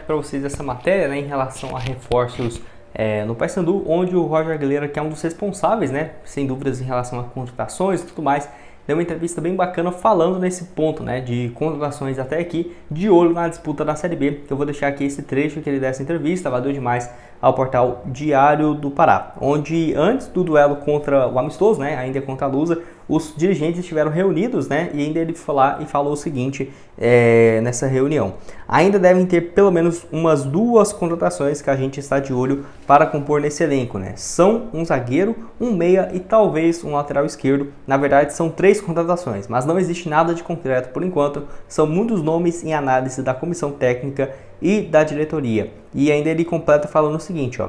para vocês essa matéria, né, em relação a reforços no Paysandu, onde o Roger Aguilera, que é um dos responsáveis, né, sem dúvidas em relação a contratações e tudo mais, deu uma entrevista bem bacana falando nesse ponto, né, de contratações até aqui, de olho na disputa da Série B, que eu vou deixar aqui esse trecho que ele dessa entrevista, valeu demais ao portal Diário do Pará, onde antes do duelo contra o Amistoso, né, ainda contra a Lusa, os dirigentes estiveram reunidos, né, e ainda ele falou o seguinte nessa reunião: ainda devem ter pelo menos umas 2 contratações que a gente está de olho para compor nesse elenco, né? São um zagueiro, um meia e talvez um lateral esquerdo. Na verdade são 3 contratações, mas não existe nada de concreto por enquanto. São muitos nomes em análise da comissão técnica e da diretoria. E ainda ele completa falando o seguinte,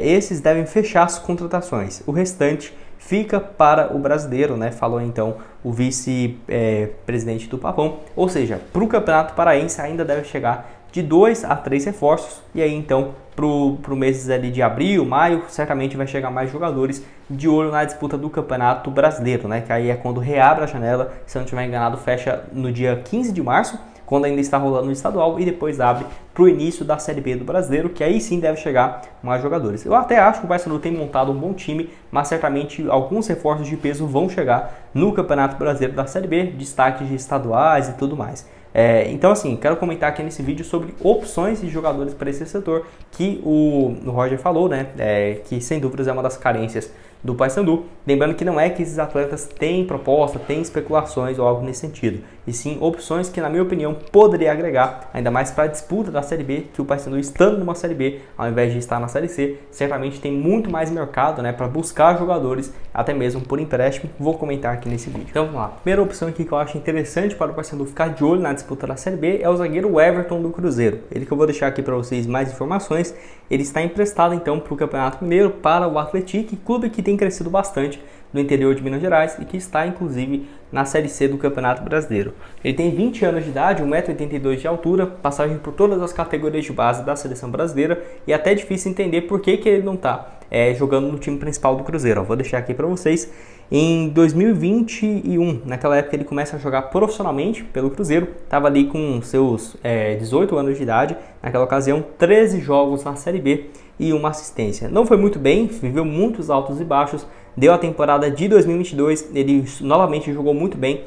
esses devem fechar as contratações, o restante fica para o brasileiro, né? Falou então o vice-presidente do Papão. Ou seja, para o Campeonato Paraense ainda deve chegar de 2 a 3 reforços, e aí então pro meses ali de abril, maio, certamente vai chegar mais jogadores, de olho na disputa do Campeonato Brasileiro, né? Que aí é quando reabre a janela, se eu não estiver enganado, fecha no dia 15 de março, quando ainda está rolando o estadual, e depois abre para o início da Série B do Brasileiro, que aí sim deve chegar mais jogadores. Eu até acho que o Paysandu tem montado um bom time, mas certamente alguns reforços de peso vão chegar no Campeonato Brasileiro da Série B, destaques de estaduais e tudo mais. Então assim, quero comentar aqui nesse vídeo sobre opções de jogadores para esse setor, que o Roger falou, né, que sem dúvidas é uma das carências do Paysandu. Lembrando que não é que esses atletas têm proposta, têm especulações ou algo nesse sentido, e sim opções que, na minha opinião, poderia agregar, ainda mais para a disputa da Série B, que o Paysandu estando numa Série B, ao invés de estar na Série C, certamente tem muito mais mercado, né, para buscar jogadores, até mesmo por empréstimo. Vou comentar aqui nesse vídeo. Então vamos lá. Primeira opção aqui que eu acho interessante para o Paysandu ficar de olho na disputa da Série B é o zagueiro Everton do Cruzeiro. Ele que eu vou deixar aqui para vocês mais informações. Ele está emprestado então para o Campeonato Mineiro, para o Atlético, clube que tem crescido bastante no interior de Minas Gerais e que está inclusive na Série C do Campeonato Brasileiro. Ele tem 20 anos de idade, 1,82 m de altura, passagem por todas as categorias de base da seleção brasileira, e até difícil entender por que ele não está jogando no time principal do Cruzeiro. Vou deixar aqui para vocês. Em 2021, naquela época, ele começa a jogar profissionalmente pelo Cruzeiro, estava ali com seus 18 anos de idade, naquela ocasião 13 jogos na Série B e uma assistência. Não foi muito bem, viveu muitos altos e baixos. Deu a temporada de 2022, ele novamente jogou muito bem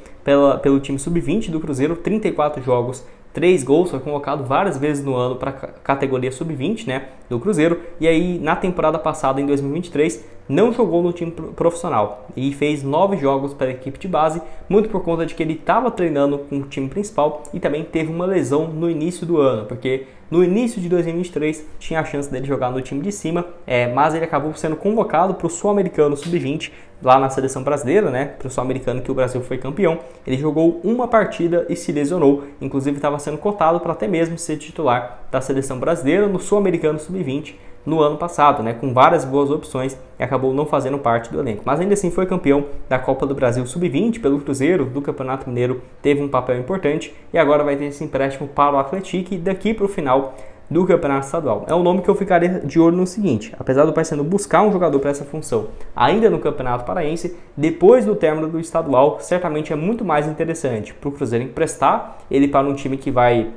pelo time sub-20 do Cruzeiro, 34 jogos, 3 gols, foi convocado várias vezes no ano para a categoria sub-20, né, do Cruzeiro. E aí na temporada passada, em 2023, não jogou no time profissional e fez 9 jogos para a equipe de base, muito por conta de que ele estava treinando com o time principal e também teve uma lesão no início do ano, porque no início de 2023 tinha a chance dele jogar no time de cima, mas ele acabou sendo convocado para o Sul-Americano Sub-20, lá na seleção brasileira, né, para o Sul-Americano que o Brasil foi campeão. Ele jogou uma partida e se lesionou, inclusive estava sendo cotado para até mesmo ser titular da seleção brasileira no Sul-Americano Sub-20 no ano passado, né, com várias boas opções, e acabou não fazendo parte do elenco. Mas ainda assim foi campeão da Copa do Brasil Sub-20 pelo Cruzeiro, do Campeonato Mineiro, teve um papel importante, e agora vai ter esse empréstimo para o Atlético daqui para o final do Campeonato Estadual. É um nome que eu ficaria de olho no seguinte: apesar do Paysandu buscar um jogador para essa função ainda no Campeonato Paraense, depois do término do estadual, certamente é muito mais interessante para o Cruzeiro emprestar ele para um time que vai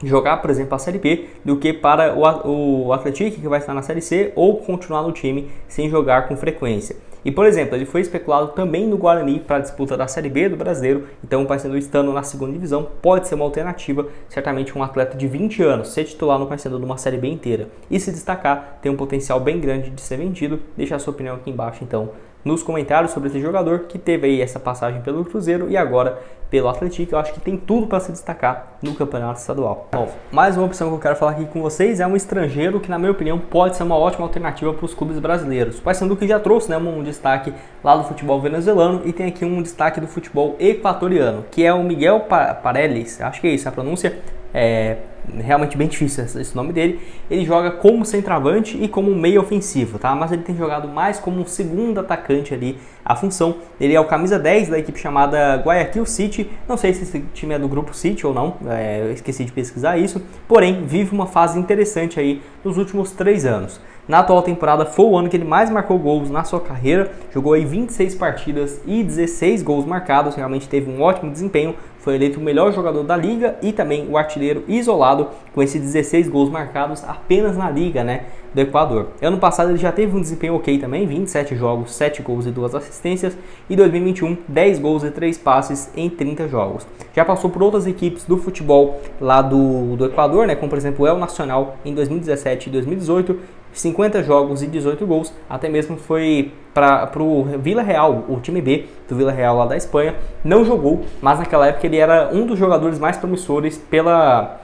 jogar, por exemplo, a Série B, do que para o Atlético, que vai estar na Série C, ou continuar no time sem jogar com frequência. E, por exemplo, ele foi especulado também no Guarani para a disputa da Série B do Brasileiro, então o Paysandu estando na segunda divisão pode ser uma alternativa. Certamente um atleta de 20 anos ser titular no Paysandu numa Série B inteira e se destacar tem um potencial bem grande de ser vendido. Deixa a sua opinião aqui embaixo então nos comentários sobre esse jogador que teve aí essa passagem pelo Cruzeiro e agora pelo Atlético. Eu acho que tem tudo para se destacar no Campeonato Estadual. Bom, mais uma opção que eu quero falar aqui com vocês é um estrangeiro que, na minha opinião, pode ser uma ótima alternativa para os clubes brasileiros. O Paysandu que já trouxe, né, um destaque lá do futebol venezuelano, e tem aqui um destaque do futebol equatoriano, que é o Miguel Paredes, acho que é isso a pronúncia. Realmente bem difícil esse nome dele. Ele joga como centroavante e como meio ofensivo, tá? Mas ele tem jogado mais como um segundo atacante ali. A função ele é o camisa 10 da equipe chamada Guayaquil City. Não sei se esse time é do grupo City ou não, eu esqueci de pesquisar isso. Porém, vive uma fase interessante aí nos últimos 3 anos. Na atual temporada foi o ano que ele mais marcou gols na sua carreira, jogou aí 26 partidas e 16 gols marcados, realmente teve um ótimo desempenho, foi eleito o melhor jogador da liga e também o artilheiro isolado com esses 16 gols marcados apenas na liga, né, do Equador. Ano passado ele já teve um desempenho ok também, 27 jogos, 7 gols e 2 assistências, e 2021, 10 gols e 3 passes em 30 jogos. Já passou por outras equipes do futebol lá do Equador, né, como por exemplo o El Nacional em 2017 e 2018, 50 jogos e 18 gols, até mesmo foi para o Vila Real, o time B do Vila Real lá da Espanha, não jogou, mas naquela época ele era um dos jogadores mais promissores pela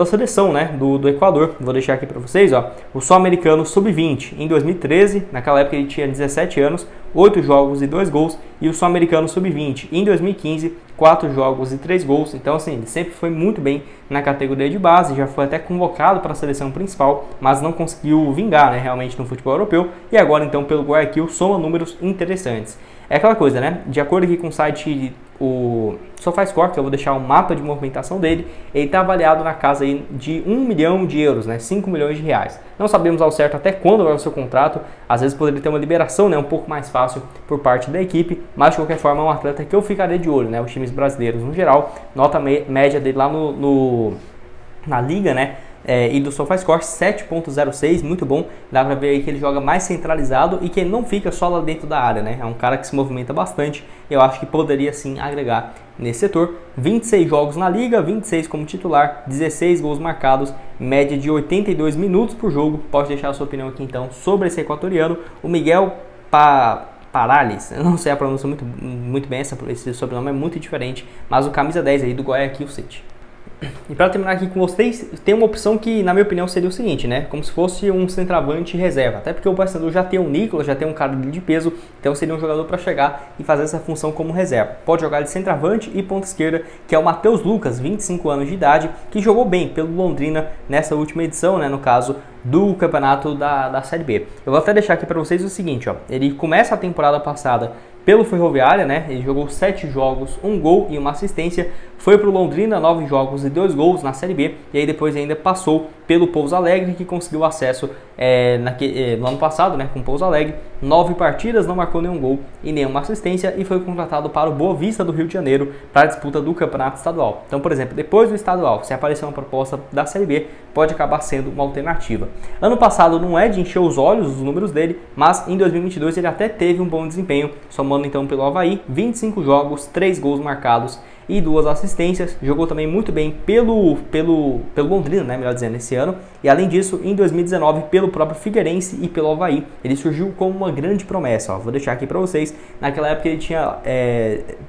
seleção, né, do Equador. Vou deixar aqui para vocês, ó, o sul-americano sub-20 em 2013, naquela época ele tinha 17 anos, 8 jogos e 2 gols, e o sul-americano sub-20 em 2015, 4 jogos e 3 gols. Então assim, ele sempre foi muito bem na categoria de base, já foi até convocado para a seleção principal, mas não conseguiu vingar, né, realmente no futebol europeu, e agora então pelo Guayaquil soma números interessantes. É aquela coisa, né, de acordo aqui com o site o SofaScore, que eu vou deixar um mapa de movimentação dele, ele está avaliado na casa aí de 1 milhão de euros, né, 5 milhões de reais. Não sabemos ao certo até quando vai o seu contrato, às vezes poderia ter uma liberação, né, um pouco mais fácil por parte da equipe, mas de qualquer forma é um atleta que eu ficaria de olho, né, os times brasileiros no geral, nota média dele lá na liga, né, e do SofaScore 7.06, muito bom, dá pra ver aí que ele joga mais centralizado e que ele não fica só lá dentro da área, né, é um cara que se movimenta bastante, eu acho que poderia sim agregar nesse setor. 26 jogos na liga, 26 como titular, 16 gols marcados, média de 82 minutos por jogo. Pode deixar a sua opinião aqui então sobre esse equatoriano, o Miguel Parales, eu não sei a pronúncia muito bem, esse sobrenome é muito diferente, mas o camisa 10 aí do Guayaquil City. E para terminar aqui com vocês, tem uma opção que, na minha opinião, seria o seguinte, né? Como se fosse um centroavante reserva. Até porque o Paysandu já tem o Nicolas, já tem um cara de peso, então seria um jogador para chegar e fazer essa função como reserva. Pode jogar de centroavante e ponta esquerda, que é o Matheus Lucas, 25 anos de idade, que jogou bem pelo Londrina nessa última edição, né? No caso do campeonato da Série B. Eu vou até deixar aqui para vocês o seguinte, ó. Ele começa a temporada passada pelo Ferroviária, né? Ele jogou 7 jogos, 1 gol e uma assistência. Foi para o Londrina, 9 jogos e 2 gols na Série B. E aí depois ainda passou pelo Pouso Alegre, que conseguiu acesso no ano passado, né? Com o Pouso Alegre. 9 partidas, não marcou nenhum gol e nenhuma assistência. E foi contratado para o Boa Vista do Rio de Janeiro para a disputa do Campeonato Estadual. Então, por exemplo, depois do Estadual, se aparecer uma proposta da Série B, pode acabar sendo uma alternativa. Ano passado não é de encher os olhos os números dele, mas em 2022 ele até teve um bom desempenho, somando então pelo Avaí, 25 jogos, 3 gols marcados e 2 assistências. Jogou também muito bem pelo Londrina, né, melhor dizendo, esse ano. E além disso, em 2019, pelo próprio Figueirense e pelo Avaí, ele surgiu como uma grande promessa. Ó, vou deixar aqui para vocês. Naquela época ele tinha,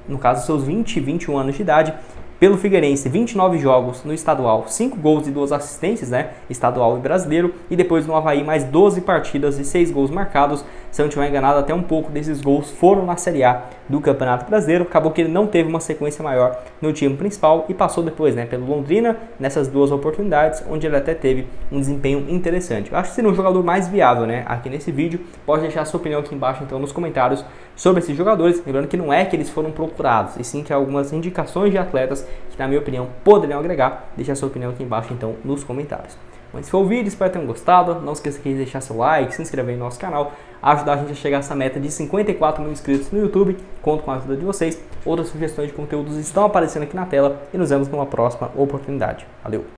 no caso, seus 21 anos de idade. Pelo Figueirense, 29 jogos no estadual, 5 gols e 2 assistências, né? Estadual e brasileiro. E depois no Avaí, mais 12 partidas e 6 gols marcados. Se eu não estiver enganado, até um pouco desses gols foram na Série A do Campeonato Brasileiro. Acabou que ele não teve uma sequência maior no time principal e passou depois, né, pelo Londrina, nessas 2 oportunidades, onde ele até teve um desempenho interessante. Eu acho que seria um jogador mais viável, né, aqui nesse vídeo. Pode deixar a sua opinião aqui embaixo, então, nos comentários sobre esses jogadores. Lembrando que não é que eles foram procurados, e sim que há algumas indicações de atletas que, na minha opinião, poderiam agregar. Deixe a sua opinião aqui embaixo, então, nos comentários. Bom, esse foi o vídeo, espero que tenham gostado. Não esqueça de deixar seu like, se inscrever no nosso canal, ajudar a gente a chegar a essa meta de 54 mil inscritos no YouTube. Conto com a ajuda de vocês. Outras sugestões de conteúdos estão aparecendo aqui na tela e nos vemos numa próxima oportunidade. Valeu!